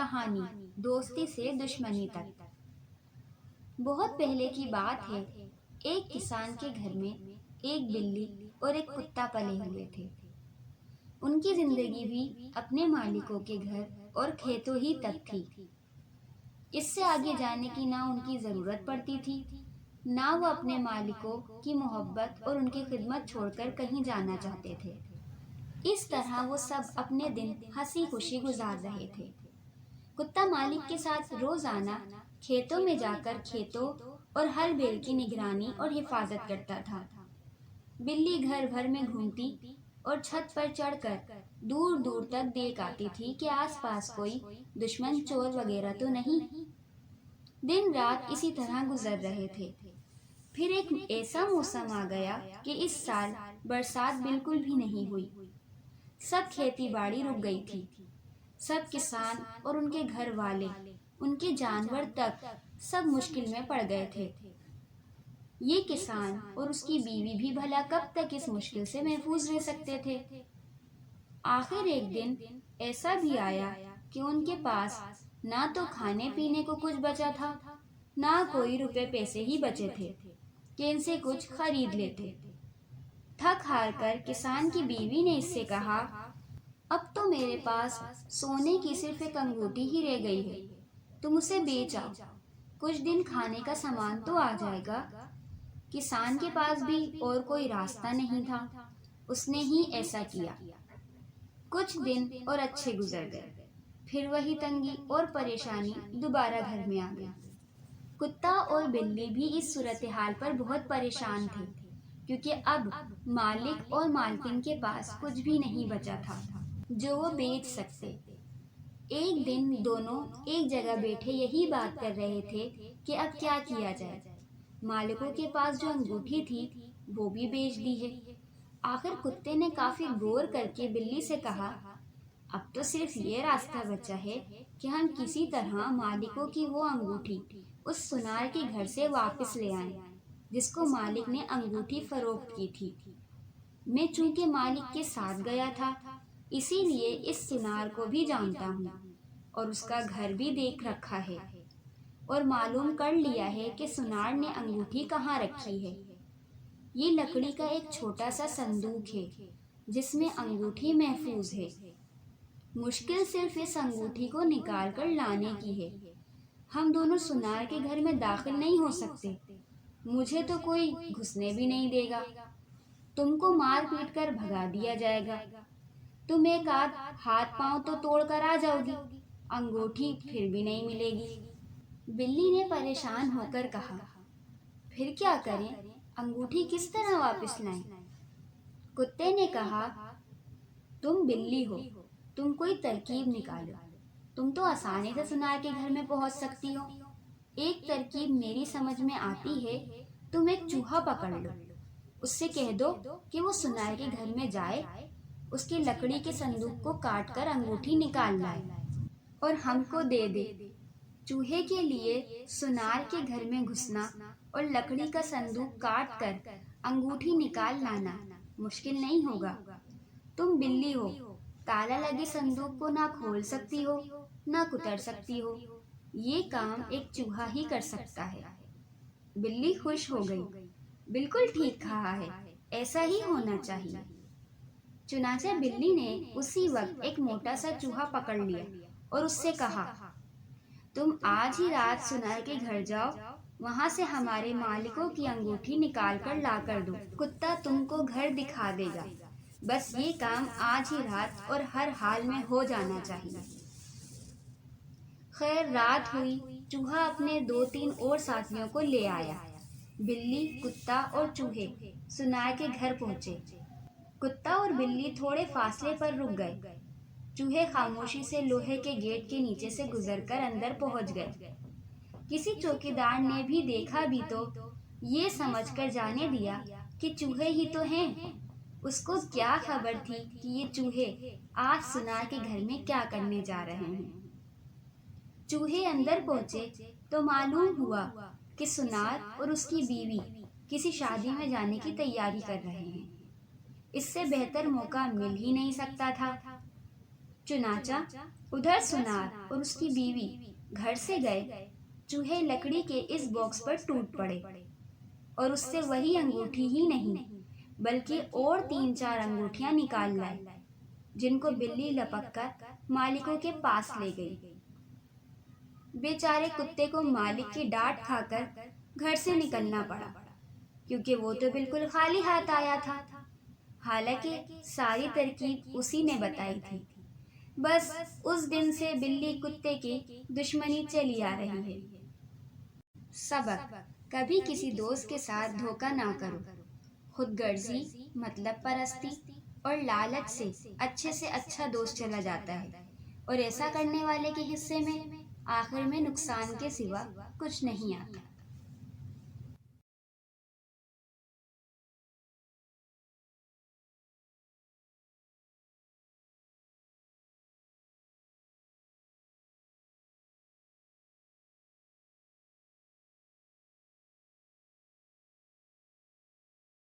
کہانی دوستی سے دشمنی تک۔ بہت پہلے کی بات ہے، ایک کسان کے گھر میں ایک بلی اور ایک کتا پلے ہوئے تھے۔ ان کی زندگی بھی اپنے مالکوں کے گھر اور کھیتوں ہی تک تھی۔ اس سے آگے جانے کی نہ ان کی ضرورت پڑتی تھی، نہ وہ اپنے مالکوں کی محبت اور ان کی خدمت چھوڑ کر کہیں جانا چاہتے تھے۔ اس طرح وہ سب اپنے دن ہنسی خوشی گزار رہے تھے۔ کتا مالک کے ساتھ روزانہ کھیتوں میں جا کر کھیتوں اور ہر بیل کی نگرانی اور حفاظت کرتا تھا۔ بلی گھر بھر میں گھومتی اور چھت پر چڑھ کر دور دور تک دیکھ آتی تھی کہ آس پاس کوئی دشمن چور وغیرہ تو نہیں۔ دن رات اسی طرح گزر رہے تھے۔ پھر ایک ایسا موسم آ گیا کہ اس سال برسات بالکل بھی نہیں ہوئی۔ سب کھیتی باڑی رک گئی تھی۔ سب کسان اور ان کے گھر والے، ان کے جانور تک سب مشکل میں پڑ گئے تھے۔ یہ کسان اور اس کی بیوی بھی بھلا کب تک اس مشکل سے محفوظ رہ سکتے تھے۔ آخر ایک دن ایسا بھی آیا کہ ان کے پاس نہ تو کھانے پینے کو کچھ بچا تھا، نہ کوئی روپے پیسے ہی بچے تھے کہ ان سے کچھ خرید لیتے۔ تھک ہار کر کسان کی بیوی نے اس سے کہا، اب تو میرے پاس سونے کی صرف ایک انگوٹھی ہی رہ گئی ہے، تم اسے بیچ آؤ، کچھ دن کھانے کا سامان تو آ جائے گا۔ کسان کے پاس بھی اور کوئی راستہ نہیں تھا، اس نے ہی ایسا کیا۔ کچھ دن اور اچھے گزر گئے، پھر وہی تنگی اور پریشانی دوبارہ گھر میں آ گئی۔ کتا اور بلی بھی اس صورتحال پر بہت پریشان تھے، کیونکہ اب مالک اور مالکن کے پاس کچھ بھی نہیں بچا تھا جو وہ بیچ سکتے۔ ایک دن دونوں ایک جگہ بیٹھے یہی بات کر رہے تھے کہ اب کیا کیا جائے۔ مالکوں کے پاس جو انگوٹھی تھی وہ بھی بیچ دی ہے۔ آخر کتے نے کافی غور کر کے بلی سے کہا، اب تو صرف یہ راستہ بچا ہے کہ ہم کسی طرح مالکوں کی وہ انگوٹھی اس سنار کے گھر سے واپس لے آئیں جس کو مالک نے انگوٹھی فروخت کی تھی۔ میں چونکہ مالک کے ساتھ گیا تھا، اسی لیے اس سنار کو بھی جانتا ہوں اور اس کا گھر بھی دیکھ رکھا ہے اور معلوم کر لیا ہے کہ سنار نے انگوٹھی کہاں رکھی ہے۔ یہ لکڑی کا ایک چھوٹا سا صندوق ہے جس میں انگوٹھی محفوظ ہے۔ مشکل صرف اس انگوٹھی کو نکال کر لانے کی ہے۔ ہم دونوں سنار کے گھر میں داخل نہیں ہو سکتے، مجھے تو کوئی گھسنے بھی نہیں دے گا، تم کو مار پیٹ کر بھگا دیا جائے گا، تم ایک آدھ ہاتھ پاؤں تو توڑ کر آ جاؤ گی، انگوٹھی پھر بھی نہیں ملے گی۔ بلی نے پریشان ہو کر کہا، پھر کیا کریں، انگوٹھی کس طرح واپس لائیں؟ کتے نے کہا، تم بلی ہو، تم کوئی ترکیب نکالو، تم تو آسانی سے سنار کے گھر میں پہنچ سکتی ہو۔ ایک ترکیب میری سمجھ میں آتی ہے، تم ایک چوہا پکڑ لو، اس سے کہہ دو کہ وہ سنار کے گھر میں جائے، اس کے لکڑی کے صندوق کو کاٹ کر انگوٹھی نکال لائے اور ہم کو دے دے۔ چوہے کے لیے سنار کے گھر میں گھسنا اور لکڑی کا صندوق کاٹ کر انگوٹھی نکال لانا مشکل نہیں ہوگا۔ تم بلی ہو، تالا لگے صندوق کو نہ کھول سکتی ہو نہ کتر سکتی ہو، یہ کام ایک چوہا ہی کر سکتا ہے۔ بلی خوش ہو گئی، بالکل ٹھیک کہا ہے، ایسا ہی ہونا چاہیے۔ چنانچہ بلی نے اسی وقت ایک موٹا سا چوہا پکڑ لیا اور اس سے کہا، تم آج ہی رات سنار کے گھر جاؤ، وہاں سے ہمارے مالکوں کی انگوٹھی نکال کر لا کر دو، کتا تم کو گھر دکھا دے گا، بس یہ کام آج ہی رات اور ہر حال میں ہو جانا چاہیے۔ خیر رات ہوئی، چوہا اپنے 2-3 اور ساتھیوں کو لے آیا۔ بلی، کتا اور چوہے سنار کے گھر پہنچے۔ کتا اور بلی تھوڑے فاصلے پر رک گئے۔ چوہے خاموشی سے لوہے کے گیٹ کے نیچے سے گزر کر اندر پہنچ گئے۔ کسی چوکیدار نے بھی دیکھا بھی تو یہ سمجھ کر جانے دیا کہ چوہے ہی تو ہیں۔ اس کو کیا خبر تھی کہ یہ چوہے آج سنار کے گھر میں کیا کرنے جا رہے ہیں۔ چوہے اندر پہنچے تو معلوم ہوا کہ سنار اور اس کی بیوی کسی شادی میں جانے کی تیاری کر رہے ہیں۔ اس سے بہتر موقع مل ہی نہیں سکتا تھا۔ چنانچہ ادھر سنار اور اس کی بیوی گھر سے گئے، چوہے لکڑی کے اس باکس پر ٹوٹ پڑے اور اس سے وہی انگوٹھی ہی نہیں بلکہ اور 3-4 انگوٹھیاں نکال لائے، جن کو بلی لپک کر مالکوں کے پاس لے گئی۔ بیچارے کتے کو مالک کی ڈانٹ کھا کر گھر سے نکلنا پڑا، کیونکہ وہ تو بالکل خالی ہاتھ آیا تھا، حالانکہ ساری ترکیب اسی نے بتائی تھی۔ بس اس دن سے بلی کتے کی دشمنی چلی آ رہی ہے۔ سبق: کبھی کسی دوست کے ساتھ دھوکہ نہ کرو۔ خود غرضی، مطلب پرستی اور لالچ سے اچھا دوست چلا جاتا ہے، اور ایسا کرنے والے کے حصے میں آخر میں نقصان کے سوا کچھ نہیں آتا۔